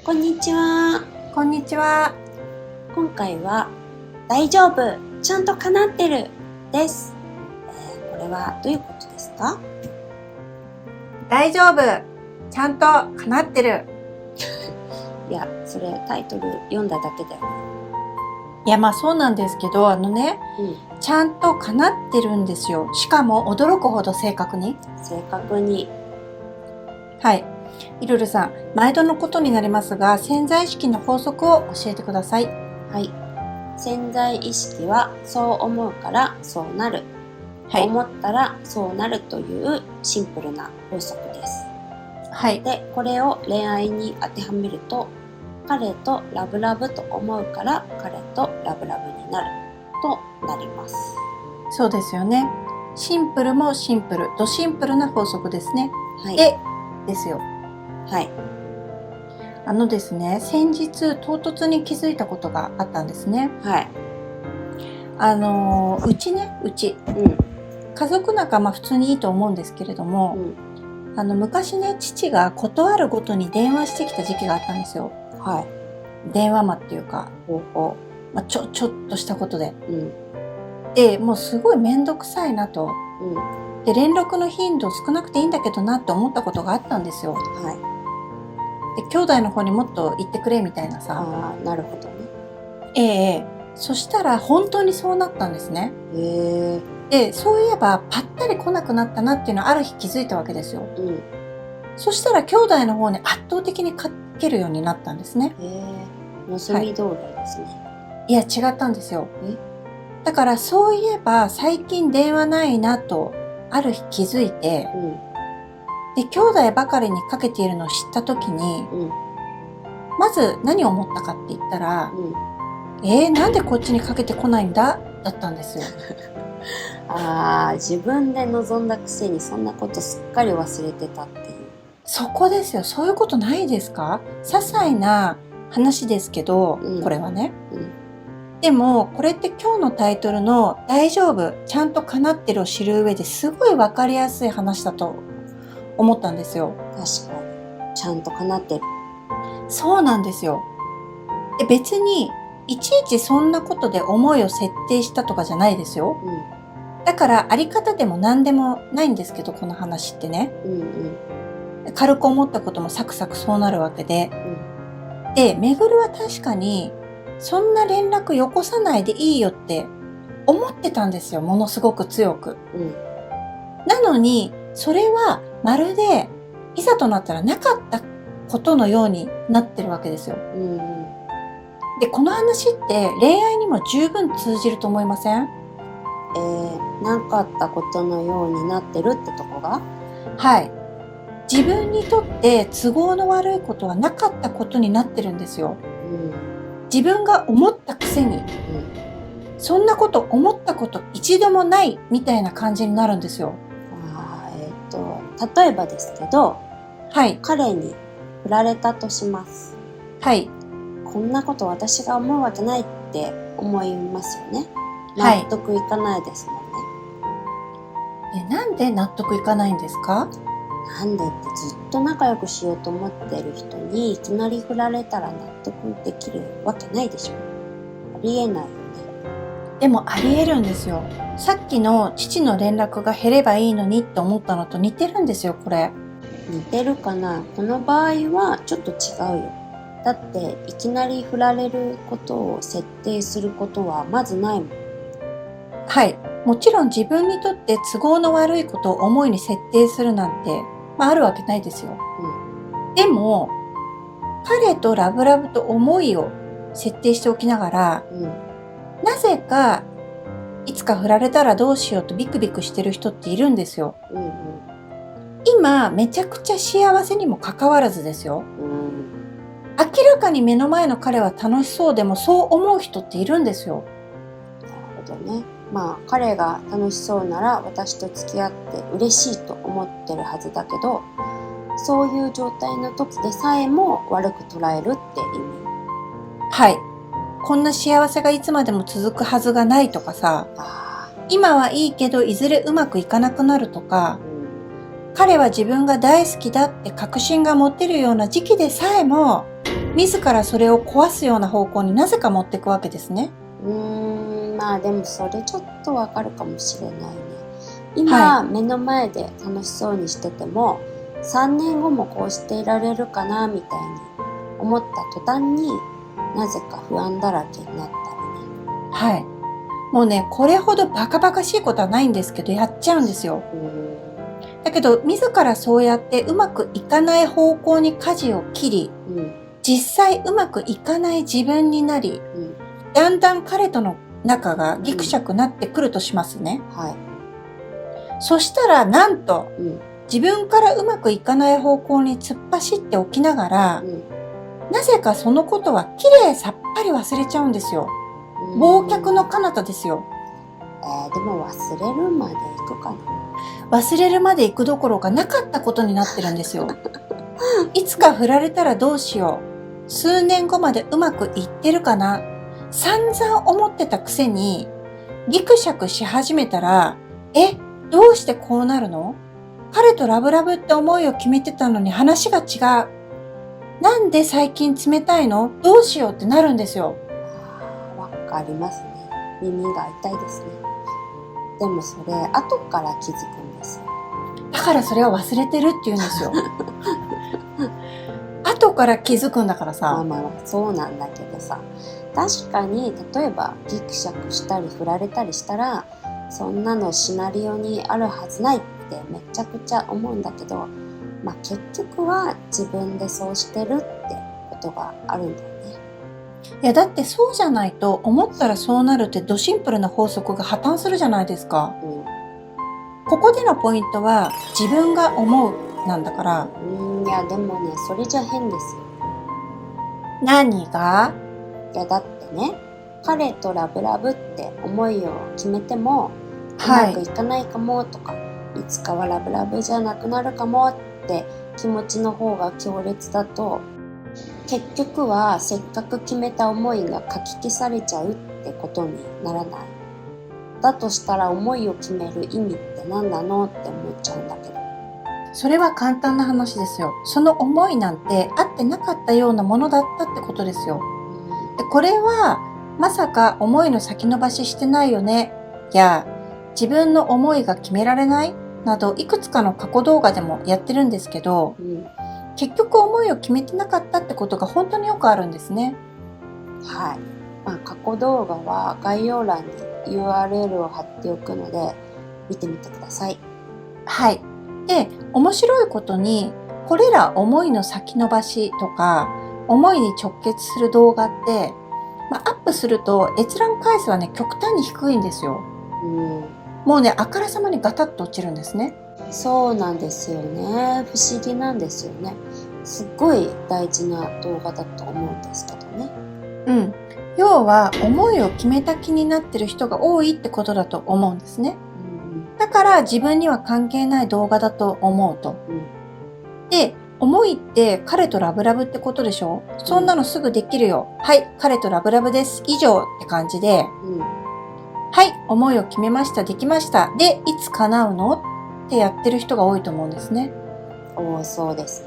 こんにちは。こんにちは。今回は大丈夫、ちゃんと叶ってるです。これはどういうことですか？大丈夫、ちゃんと叶ってる。いや、それタイトル読んだだけだよね。いや、まあそうなんですけど、ちゃんと叶ってるんですよ。しかも驚くほど正確に。正確に。はい。いるるさん、毎度のことになりますが、潜在意識の法則を教えてください。はい。潜在意識はそう思うからそうなる。はい。思ったらそうなるというシンプルな法則です。はい。で、これを恋愛に当てはめると、彼とラブラブと思うから彼とラブラブになるとなります。そうですよね。シンプルもシンプル、ドシンプルな法則ですね。はい。ですよ。はい。ですね、先日唐突に気づいたことがあったんですね。はい。うち、家族仲間普通にいいと思うんですけれども、昔ね、父が事あるごとに電話してきた時期があったんですよ。はい。電話魔っていうか、ちょっとしたことで。で、もうすごいめんどくさいなと。で、連絡の頻度少なくていいんだけどなって思ったことがあったんですよ。はい。で、兄弟の方にもっと言ってくれみたいなさ。ああ、なるほどね。そしたら本当にそうなったんですね。へえ。で、そういえばパッタリ来なくなったなっていうのをある日気づいたわけですよ。そしたら兄弟の方に圧倒的にかけるようになったんですね。望み通りですね。いや、違ったんですよ。だからそういえば最近電話ないなとある日気づいて、で、兄弟ばかりにかけているのを知った時に、まず何を思ったかって言ったら、なんでこっちにかけてこないんだだったんですよ。ああ、自分で望んだくせにそんなことすっかり忘れてたっていう。そこですよ。そういうことないですか？些細な話ですけど、これはね。でも、これって今日のタイトルの大丈夫、ちゃんと叶ってるを知る上ですごいわかりやすい話だと思ったんですよ。確かに。ちゃんと叶ってる。そうなんですよ。で、別に、いちいちそんなことで思いを設定したとかじゃないですよ。だからあり方でも何でもないんですけど、この話ってね。軽く思ったこともサクサクそうなるわけで。で、めぐるは確かに、そんな連絡よこさないでいいよって思ってたんですよ。ものすごく強く。なのに、それはまるで、いざとなったらなかったことのようになってるわけですよ。で、この話って恋愛にも十分通じると思いません？なかったことのようになってるってとこが？はい。自分にとって都合の悪いことはなかったことになってるんですよ。自分が思ったくせに、そんなこと思ったこと一度もないみたいな感じになるんですよ。例えばですけど、はい。彼に振られたとします。はい。こんなこと私が思うわけないって思いますよね。はい。納得いかないですもんね。なんで納得いかないんですか？なんでってずっと仲良くしようと思ってる人にいきなり振られたら納得できるわけないでしょ。ありえないよね。でもありえるんですよ。さっきの父の連絡が減ればいいのにって思ったのと似てるんですよ、これ。似てるかな？この場合はちょっと違うよ。だっていきなり振られることを設定することはまずないもん。はい。もちろん自分にとって都合の悪いことを思いに設定するなんて、あるわけないですよ。でも、彼とラブラブと思いを設定しておきながら、なぜかいつか振られたらどうしようとビクビクしてる人っているんですよ。今めちゃくちゃ幸せにもかかわらずですよ。明らかに目の前の彼は楽しそうでもそう思う人っているんですよ。なるほどね。彼が楽しそうなら私と付き合って嬉しいと思ってるはずだけど、そういう状態の時でさえも悪く捉えるって意味。はい。こんな幸せがいつまでも続くはずがないとかさ、今はいいけどいずれうまくいかなくなるとか、彼は自分が大好きだって確信が持てるような時期でさえも自らそれを壊すような方向になぜか持っていくわけですね。まあでもそれちょっとわかるかもしれないね。今、目の前で楽しそうにしてても3年後もこうしていられるかなみたいに思った途端になぜか不安だらけになったりね。はい。もうね、これほどバカバカしいことはないんですけど、やっちゃうんですよ。だけど、自らそうやってうまくいかない方向に舵を切り、実際うまくいかない自分になり、だんだん彼との仲がギクシャクなってくるとしますね。そしたら、なんと、自分からうまくいかない方向に突っ走っておきながら、なぜかそのことはきれいさっぱり忘れちゃうんですよ。忘却の彼方ですよ。でも忘れるまで行くかな。忘れるまで行くどころかなかったことになってるんですよ。いつか振られたらどうしよう。数年後までうまくいってるかな。散々思ってたくせに、ギクシャクし始めたら、どうしてこうなるの？彼とラブラブって思いを決めてたのに話が違う。なんで最近冷たいの？どうしようってなるんですよ。わかりますね。耳が痛いですね。でもそれ後から気づくんですよ。だからそれを忘れてるって言うんですよ。後から気づくんだからさ。まあそうなんだけどさ、確かに例えばギクシャクしたり振られたりしたら、そんなのシナリオにあるはずないってめちゃくちゃ思うんだけど、結局は自分でそうしてるってことがあるんだよね。いやだってそうじゃないと、思ったらそうなるってドシンプルな法則が破綻するじゃないですか。ここでのポイントは自分が思うなんだから。いやでもね、それじゃ変ですよ。何が？いやだってね、彼とラブラブって思いを決めてもうまくいかないかもとか、いつかはラブラブじゃなくなるかもって気持ちの方が強烈だと、結局はせっかく決めた思いがかき消されちゃうってことにならない？だとしたら思いを決める意味って何なのって思っちゃうんだけど。それは簡単な話ですよ。その思いなんてあってなかったようなものだったってことですよ。でこれはまさか思いの先延ばししてないよね、や自分の思いが決められないなど、いくつかの過去動画でもやってるんですけど、結局思いを決めてなかったってことが本当によくあるんですね。過去動画は概要欄に URL を貼っておくので見てみてください。で、面白いことにこれら思いの先延ばしとか思いに直結する動画って、アップすると閲覧回数はね、極端に低いんですよ。もうね、あからさまにガタッと落ちるんですね。そうなんですよね。不思議なんですよね。すっごい大事な動画だと思うんですけどね。要は思いを決めた気になってる人が多いってことだと思うんですね。だから自分には関係ない動画だと思うと。で、思いって彼とラブラブってことでしょ？そんなのすぐできるよ。はい、彼とラブラブです。以上って感じで、はい、思いを決めました。できました。で、いつ叶うの？ってやってる人が多いと思うんですね。多そうです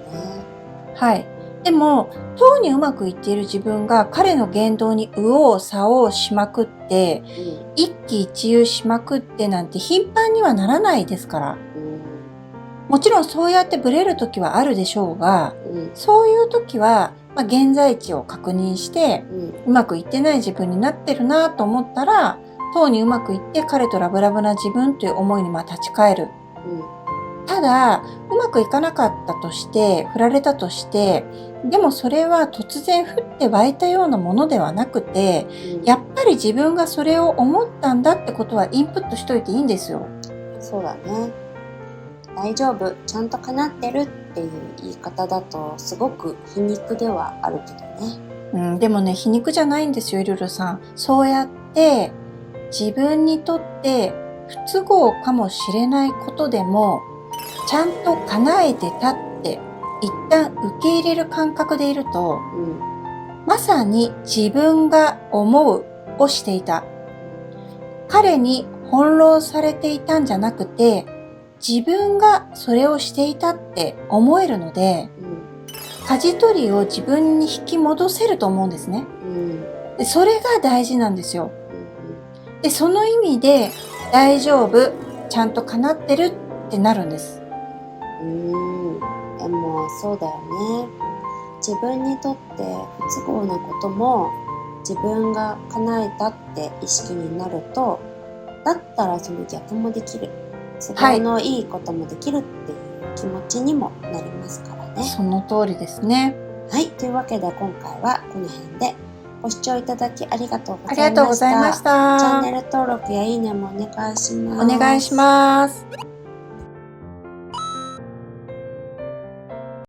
ね。でも、とうにうまくいっている自分が彼の言動に右往左往しまくって、一喜一憂しまくってなんて頻繁にはならないですから。もちろんそうやってブレる時はあるでしょうが、そういう時は、現在地を確認して、うまくいってない自分になってるなと思ったら、とうにうまくいって彼とラブラブな自分という思いに立ち返る。ただ、うまくいかなかったとして、振られたとして、でもそれは突然降って湧いたようなものではなくて、やっぱり自分がそれを思ったんだってことはインプットしといていいんですよ。そうだね。大丈夫、ちゃんと叶ってるっていう言い方だとすごく皮肉ではあるけどね。でもね、皮肉じゃないんですよ、ルルさん。そうやって自分にとって不都合かもしれないことでも、ちゃんと叶えてたって一旦受け入れる感覚でいると、まさに自分が思うをしていた。彼に翻弄されていたんじゃなくて、自分がそれをしていたって思えるので、舵取りを自分に引き戻せると思うんですね。でそれが大事なんですよ。でその意味で大丈夫、ちゃんと叶ってるってなるんです。でもそうだよね。自分にとって不都合なことも自分が叶えたって意識になると、だったらその逆もできる、都合のいいこともできるっていう気持ちにもなりますからね。その通りですね。はい、というわけで今回はこの辺でご視聴いただきありがとうごありざいました。がとうございました。チャンネル登録やいいねもお願いします。お願いします。